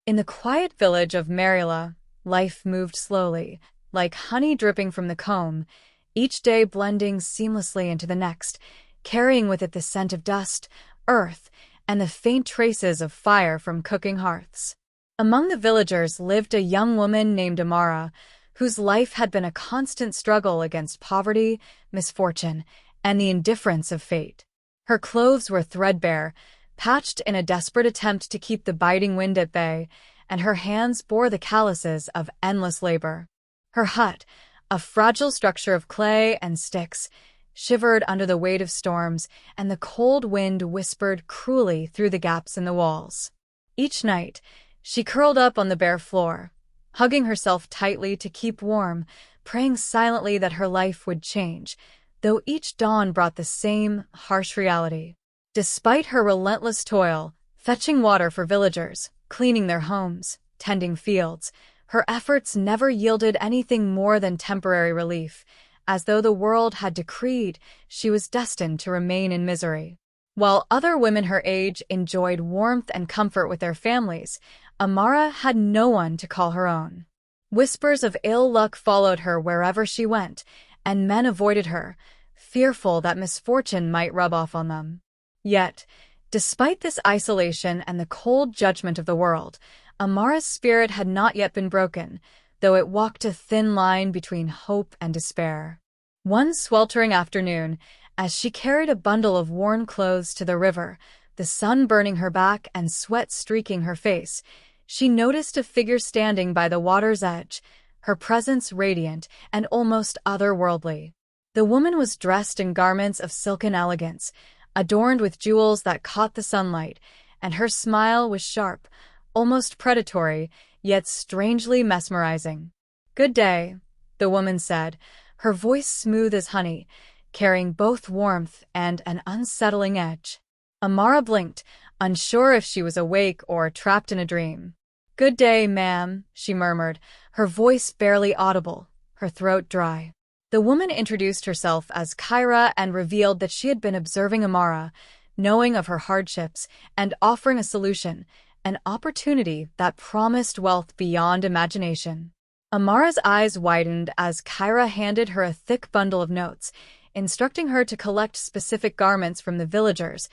In the quiet village of Marilla, life moved slowly, like honey dripping from the comb, each day blending seamlessly into the next, carrying with it the scent of dust, earth, and the faint traces of fire from cooking hearths. Among the villagers lived a young woman named Amara, whose life had been a constant struggle against poverty, misfortune, and the indifference of fate. Her clothes were threadbare, patched in a desperate attempt to keep the biting wind at bay, and her hands bore the calluses of endless labor. Her hut, a fragile structure of clay and sticks, shivered under the weight of storms, and the cold wind whispered cruelly through the gaps in the walls. Each night, she curled up on the bare floor, hugging herself tightly to keep warm, praying silently that her life would change, though each dawn brought the same harsh reality. Despite her relentless toil, fetching water for villagers, cleaning their homes, tending fields, her efforts never yielded anything more than temporary relief, as though the world had decreed she was destined to remain in misery. While other women her age enjoyed warmth and comfort with their families, Amara had no one to call her own. Whispers of ill luck followed her wherever she went, and men avoided her, fearful that misfortune might rub off on them. Yet, despite this isolation and the cold judgment of the world, Amara's spirit had not yet been broken, though it walked a thin line between hope and despair. One sweltering afternoon, as she carried a bundle of worn clothes to the river, the sun burning her back and sweat streaking her face, she noticed a figure standing by the water's edge, her presence radiant and almost otherworldly. The woman was dressed in garments of silken elegance, adorned with jewels that caught the sunlight, and her smile was sharp, almost predatory, yet strangely mesmerizing. "Good day," the woman said, her voice smooth as honey, carrying both warmth and an unsettling edge. Amara blinked, unsure if she was awake or trapped in a dream. "Good day, ma'am," she murmured, her voice barely audible, her throat dry. The woman introduced herself as Kyra and revealed that she had been observing Amara, knowing of her hardships, and offering a solution, an opportunity that promised wealth beyond imagination. Amara's eyes widened as Kyra handed her a thick bundle of notes, instructing her to collect specific garments from the villagers,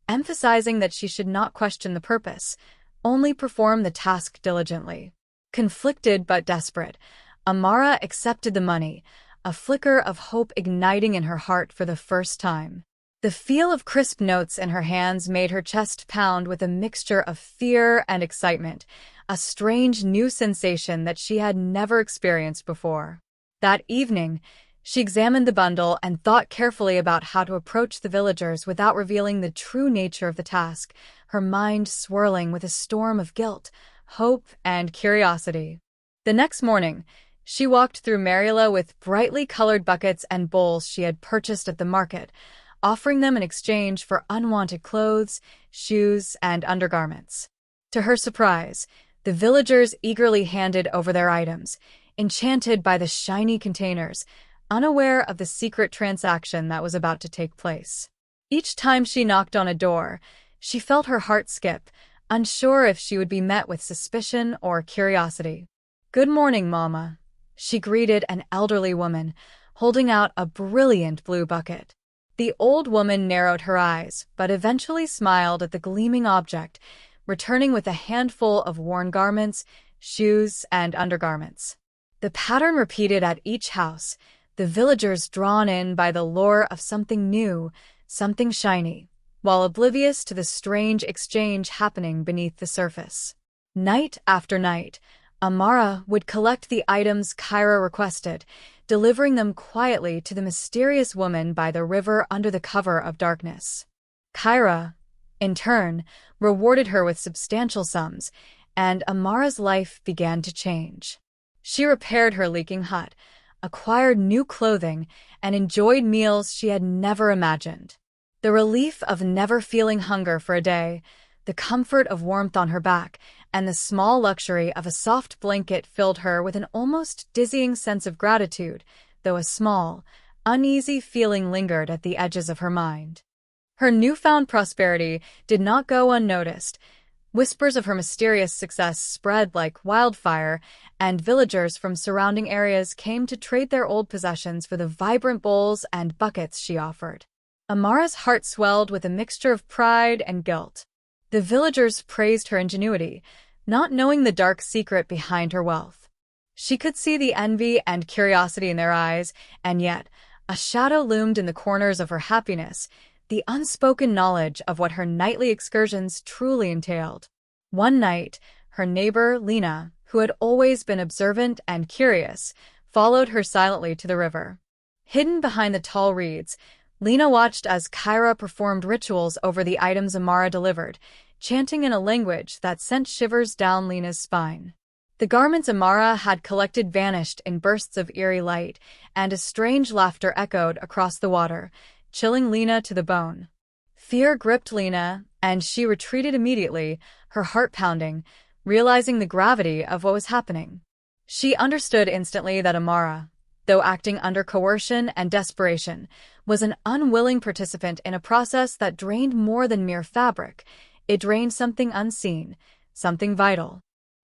emphasizing that she should not question the purpose, only perform the task diligently. Conflicted but desperate, Amara accepted the money, a flicker of hope igniting in her heart for the first time. The feel of crisp notes in her hands made her chest pound with a mixture of fear and excitement, a strange new sensation that she had never experienced before. That evening, she examined the bundle and thought carefully about how to approach the villagers without revealing the true nature of the task, her mind swirling with a storm of guilt, hope, and curiosity. The next morning, she walked through Marilla with brightly colored buckets and bowls she had purchased at the market, offering them in exchange for unwanted clothes, shoes, and undergarments. To her surprise, the villagers eagerly handed over their items, enchanted by the shiny containers, unaware of the secret transaction that was about to take place. Each time she knocked on a door, she felt her heart skip, unsure if she would be met with suspicion or curiosity. "Good morning, Mama," she greeted an elderly woman, holding out a brilliant blue bucket. The old woman narrowed her eyes, but eventually smiled at the gleaming object, returning with a handful of worn garments, shoes, and undergarments. The pattern repeated at each house, the villagers drawn in by the lure of something new, something shiny, while oblivious to the strange exchange happening beneath the surface. Night after night, Amara would collect the items Kyra requested, delivering them quietly to the mysterious woman by the river under the cover of darkness. Kyra, in turn, rewarded her with substantial sums, and Amara's life began to change. She repaired her leaking hut, acquired new clothing, and enjoyed meals she had never imagined. The relief of never feeling hunger for a day, the comfort of warmth on her back, and the small luxury of a soft blanket filled her with an almost dizzying sense of gratitude, though a small, uneasy feeling lingered at the edges of her mind. Her newfound prosperity did not go unnoticed. Whispers of her mysterious success spread like wildfire, and villagers from surrounding areas came to trade their old possessions for the vibrant bowls and buckets she offered. Amara's heart swelled with a mixture of pride and guilt. The villagers praised her ingenuity, not knowing the dark secret behind her wealth. She could see the envy and curiosity in their eyes, and yet a shadow loomed in the corners of her happiness, the unspoken knowledge of what her nightly excursions truly entailed. One night, her neighbor, Lena, who had always been observant and curious, followed her silently to the river. Hidden behind the tall reeds, Lena watched as Kyra performed rituals over the items Amara delivered, chanting in a language that sent shivers down Lena's spine. The garments Amara had collected vanished in bursts of eerie light, and a strange laughter echoed across the water, chilling Lena to the bone. Fear gripped Lena, and she retreated immediately, her heart pounding, realizing the gravity of what was happening. She understood instantly that Amara, though acting under coercion and desperation, was an unwilling participant in a process that drained more than mere fabric. It drained something unseen, something vital.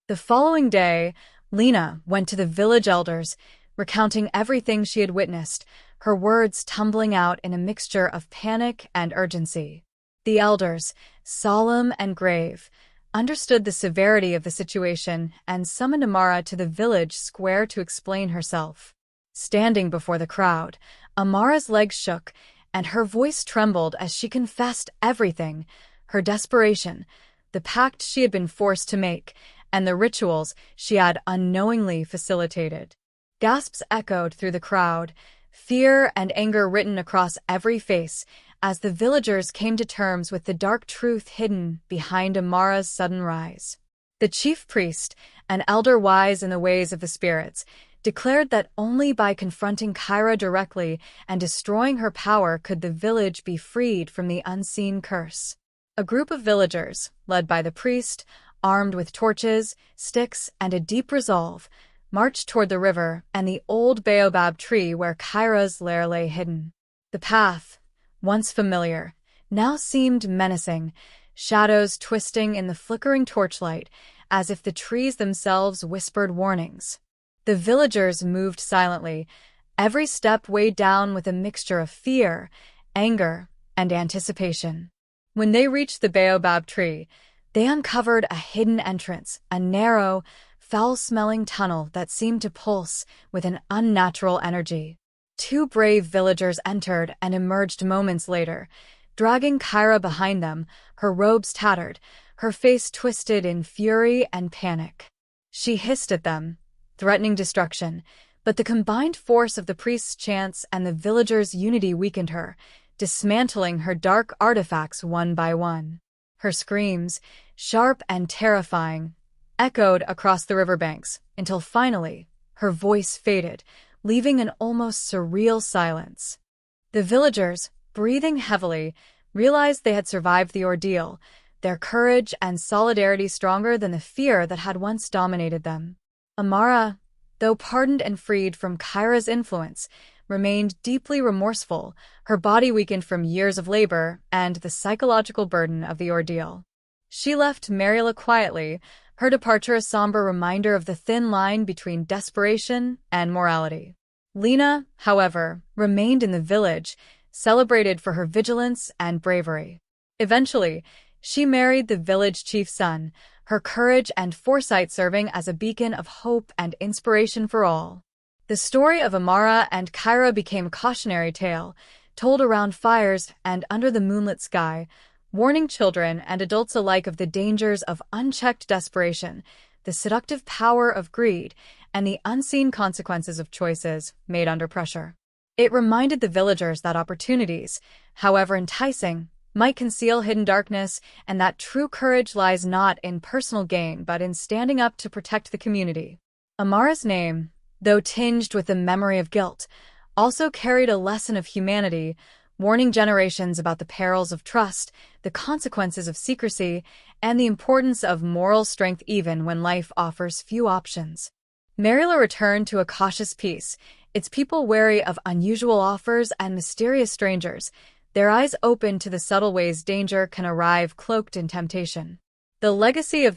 The following day, Lena went to the village elders, recounting everything she had witnessed, her words tumbling out in a mixture of panic and urgency. The elders, solemn and grave, understood the severity of the situation and summoned Amara to the village square to explain herself. Standing before the crowd, Amara's legs shook, and her voice trembled as she confessed everything: her desperation, the pact she had been forced to make, and the rituals she had unknowingly facilitated. Gasps echoed through the crowd, fear and anger written across every face, as the villagers came to terms with the dark truth hidden behind Amara's sudden rise. The chief priest, an elder wise in the ways of the spirits, declared that only by confronting Kyra directly and destroying her power could the village be freed from the unseen curse. A group of villagers, led by the priest, armed with torches, sticks, and a deep resolve, marched toward the river and the old baobab tree where Kyra's lair lay hidden. The path, once familiar, now seemed menacing, shadows twisting in the flickering torchlight, as if the trees themselves whispered warnings. The villagers moved silently, every step weighed down with a mixture of fear, anger, and anticipation. When they reached the baobab tree, they uncovered a hidden entrance, a narrow, foul-smelling tunnel that seemed to pulse with an unnatural energy. Two brave villagers entered and emerged moments later, dragging Kyra behind them, her robes tattered, her face twisted in fury and panic. She hissed at them, threatening destruction, but the combined force of the priest's chants and the villagers' unity weakened her, dismantling her dark artifacts one by one. Her screams, sharp and terrifying, echoed across the riverbanks until finally her voice faded, leaving an almost surreal silence. The villagers, breathing heavily, realized they had survived the ordeal, their courage and solidarity stronger than the fear that had once dominated them. Amara, though pardoned and freed from Kyra's influence, remained deeply remorseful, her body weakened from years of labor and the psychological burden of the ordeal. She left Mariela quietly, her departure a somber reminder of the thin line between desperation and morality. Lena, however, remained in the village, celebrated for her vigilance and bravery. Eventually, she married the village chief's son, her courage and foresight serving as a beacon of hope and inspiration for all. The story of Amara and Kyra became a cautionary tale, told around fires and under the moonlit sky, warning children and adults alike of the dangers of unchecked desperation, the seductive power of greed, and the unseen consequences of choices made under pressure. It reminded the villagers that opportunities, however enticing, might conceal hidden darkness, and that true courage lies not in personal gain but in standing up to protect the community. Amara's name, though tinged with the memory of guilt, also carried a lesson of humanity, warning generations about the perils of trust, the consequences of secrecy, and the importance of moral strength even when life offers few options. Mariela returned to a cautious peace, its people wary of unusual offers and mysterious strangers, their eyes open to the subtle ways danger can arrive cloaked in temptation. The legacy of